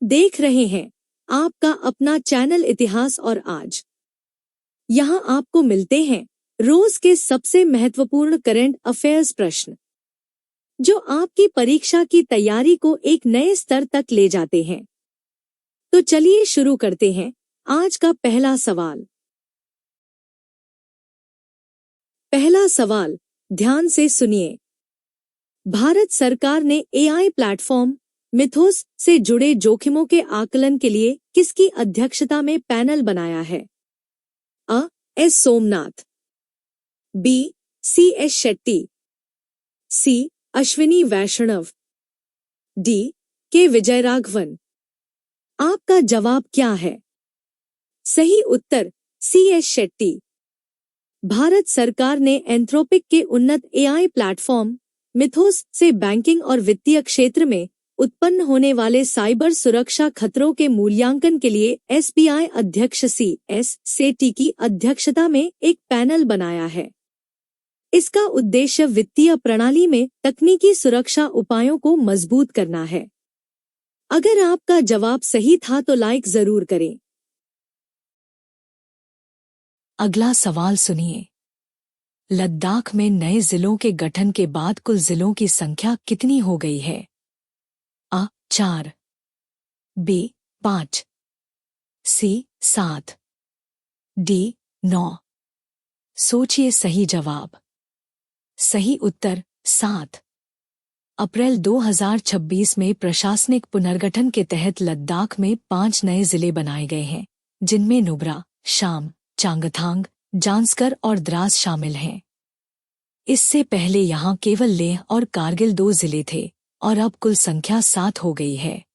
देख रहे हैं आपका अपना चैनल इतिहास और आज। यहाँ आपको मिलते हैं रोज के सबसे महत्वपूर्ण करंट अफेयर्स प्रश्न, जो आपकी परीक्षा की तैयारी को एक नए स्तर तक ले जाते हैं। तो चलिए शुरू करते हैं आज का पहला सवाल। पहला सवाल ध्यान से सुनिए। भारत सरकार ने एआई प्लेटफॉर्म मिथोस से जुड़े जोखिमों के आकलन के लिए किसकी अध्यक्षता में पैनल बनाया है? अ. S Somnath, B. C S Shetty, C. Ashwini Vaishnaw, D. K Vijayaraghavan. आपका जवाब क्या है? सही उत्तर सी एस शेट्टी। भारत सरकार ने एंथ्रोपिक के उन्नत एआई प्लेटफॉर्म मिथोस से बैंकिंग और वित्तीय क्षेत्र में उत्पन्न होने वाले साइबर सुरक्षा खतरों के मूल्यांकन के लिए एसबीआई अध्यक्ष सी एस शेट्टी की अध्यक्षता में एक पैनल बनाया है। इसका उद्देश्य वित्तीय प्रणाली में तकनीकी सुरक्षा उपायों को मजबूत करना है। अगर आपका जवाब सही था तो लाइक जरूर करें। अगला सवाल सुनिए। लद्दाख में नए जिलों के गठन के बाद कुल जिलों की संख्या कितनी हो गई है? अ. 4, बी. 5, सी. 7, डी. 9। सोचिए सही जवाब। सही उत्तर 7। अप्रैल 2026 में प्रशासनिक पुनर्गठन के तहत लद्दाख में 5 नए जिले बनाए गए हैं, जिनमें नुब्रा, शाम, चांगथांग, जांस्कर और द्रास शामिल हैं। इससे पहले यहाँ केवल लेह और कारगिल 2 जिले थे और अब कुल संख्या 7 हो गई है।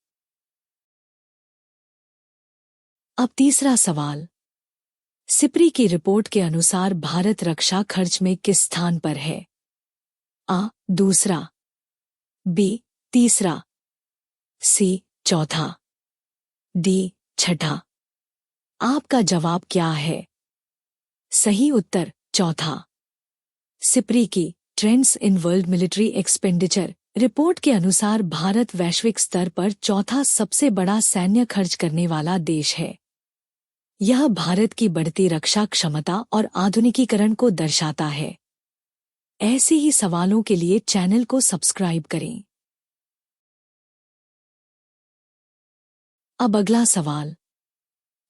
अब तीसरा सवाल। सिप्री की रिपोर्ट के अनुसार भारत रक्षा खर्च में किस स्थान पर है? अ. दूसरा, बी. तीसरा, सी. चौथा, डी. छठा। आपका जवाब क्या है? सही उत्तर चौथा। सिप्री की trends in world military expenditure report के अनुसार भारत वैश्विक स्तर पर चौथा सबसे बड़ा सैन्य खर्च करने वाला देश है। यह भारत की बढ़ती रक्षा क्षमता और आधुनिकीकरण को दर्शाता है। ऐसे ही सवालों के लिए चैनल को सब्सक्राइब करें। अब अगला सवाल।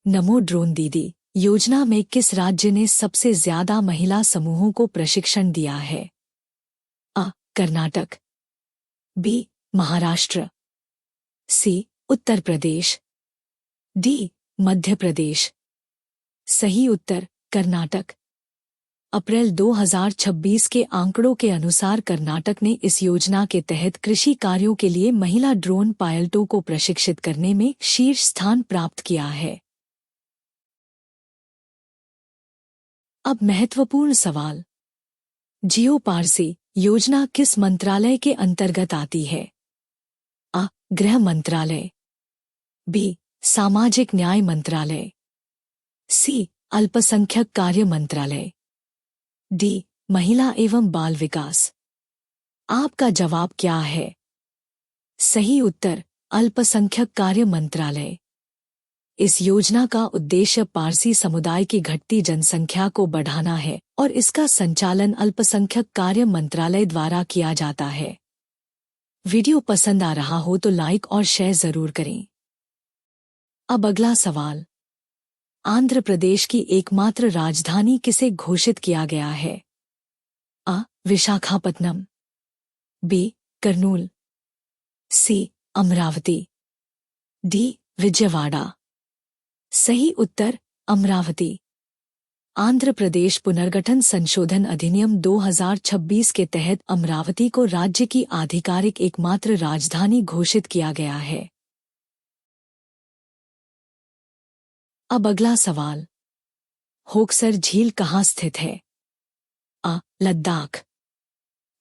नमो ड्रोन दीदी योजना में किस राज्य ने सबसे ज्यादा महिला समूहों को प्रशिक्षण दिया है? अ. कर्नाटक, बी. महाराष्ट्र, सी. उत्तर प्रदेश, डी. मध्य प्रदेश। सही उत्तर कर्नाटक। अप्रैल 2026 के आंकड़ों के अनुसार कर्नाटक ने इस योजना के तहत कृषि कार्यों के लिए महिला ड्रोन पायलटों को प्रशिक्षित करने में शीर्ष स्थान प्राप्त किया है। अब महत्वपूर्ण सवाल। जियो पारसी योजना किस मंत्रालय के अंतर्गत आती है? अ. गृह मंत्रालय, बी. सामाजिक न्याय मंत्रालय, सी. अल्पसंख्यक कार्य मंत्रालय, डी. महिला एवं बाल विकास। आपका जवाब क्या है? सही उत्तर अल्पसंख्यक कार्य मंत्रालय। इस योजना का उद्देश्य पारसी समुदाय की घटती जनसंख्या को बढ़ाना है और इसका संचालन अल्पसंख्यक कार्य मंत्रालय द्वारा किया जाता है। वीडियो पसंद आ रहा हो तो लाइक और शेयर जरूर करें। अब अगला सवाल। आंध्र प्रदेश की एकमात्र राजधानी किसे घोषित किया गया है? अ. विशाखापत्तनम, बी. कर्नूल, सी. अमरावती, डी. विजयवाड़ा। सही उत्तर अमरावती। आंध्र प्रदेश पुनर्गठन संशोधन अधिनियम 2026 के तहत अमरावती को राज्य की आधिकारिक एकमात्र राजधानी घोषित किया गया है। अब अगला सवाल। होक्सर झील कहाँ स्थित है? अ. लद्दाख,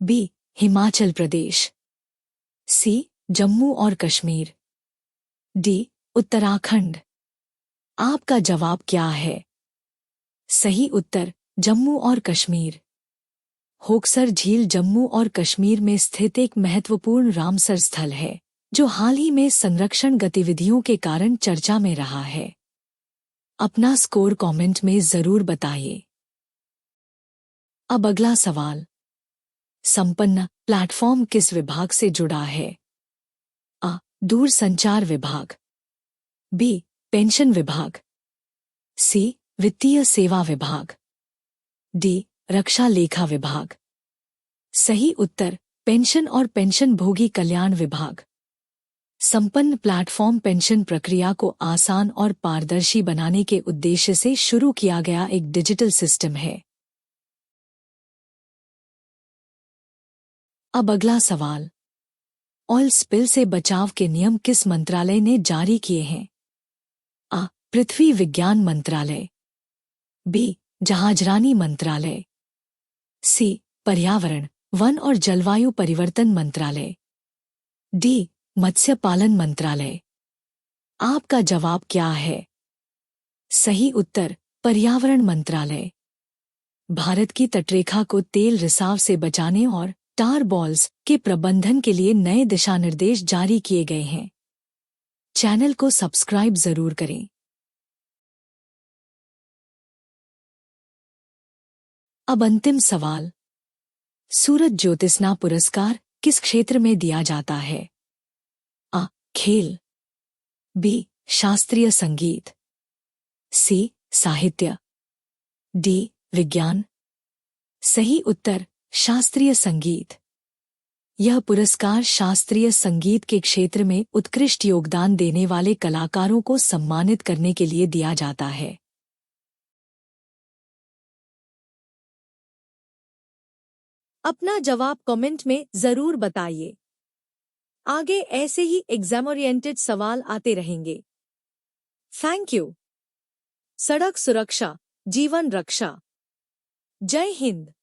बी. हिमाचल प्रदेश, सी. जम्मू और कश्मीर, डी. उत्तराखंड। आपका जवाब क्या है? सही उत्तर जम्मू और कश्मीर। होक्सर झील जम्मू और कश्मीर में स्थित एक महत्वपूर्ण रामसर स्थल है, जो हाल ही में संरक्षण गतिविधियों के कारण चर्चा में रहा है? अपना स्कोर कमेंट में जरूर बताइए। अब अगला सवाल, संपन्न प्लेटफॉर्म किस विभाग से जुड़ा है? अ. दूरसंचार विभाग, बी. पेंशन विभाग, सी. वित्तीय सेवा विभाग, डी. रक्षा लेखा विभाग। सही उत्तर पेंशन और पेंशनभोगी कल्याण विभाग। संपन्न प्लेटफॉर्म पेंशन प्रक्रिया को आसान और पारदर्शी बनाने के उद्देश्य से शुरू किया गया एक डिजिटल सिस्टम है। अब अगला सवाल, ऑयल स्पिल से बचाव के नियम किस मंत्रालय ने जारी किए हैं? अ. पृथ्वी विज्ञान मंत्रालय, बी. जहाजरानी मंत्रालय, सी. पर्यावरण, वन और जलवायु परिवर्तन मंत्रालय, डी. मत्स्य पालन मंत्रालय। आपका जवाब क्या है? सही उत्तर पर्यावरण मंत्रालय। भारत की तटरेखा को तेल रिसाव से बचाने और टार बॉल्स के प्रबंधन के लिए नए दिशा निर्देश जारी किए गए हैं। चैनल को सब्सक्राइब जरूर करें। अब अंतिम सवाल, सूरज ज्योतिष्ना पुरस्कार किस क्षेत्र में दिया जाता है? अ. खेल, बी. शास्त्रीय संगीत, सी. साहित्य, डी. विज्ञान। सही उत्तर शास्त्रीय संगीत। यह पुरस्कार शास्त्रीय संगीत के क्षेत्र में उत्कृष्ट योगदान देने वाले कलाकारों को सम्मानित करने के लिए दिया जाता है। अपना जवाब कमेंट में जरूर बताइए। आगे ऐसे ही एग्जाम ओरिएंटेड सवाल आते रहेंगे। Thank you. सड़क सुरक्षा, जीवन रक्षा। जय हिंद।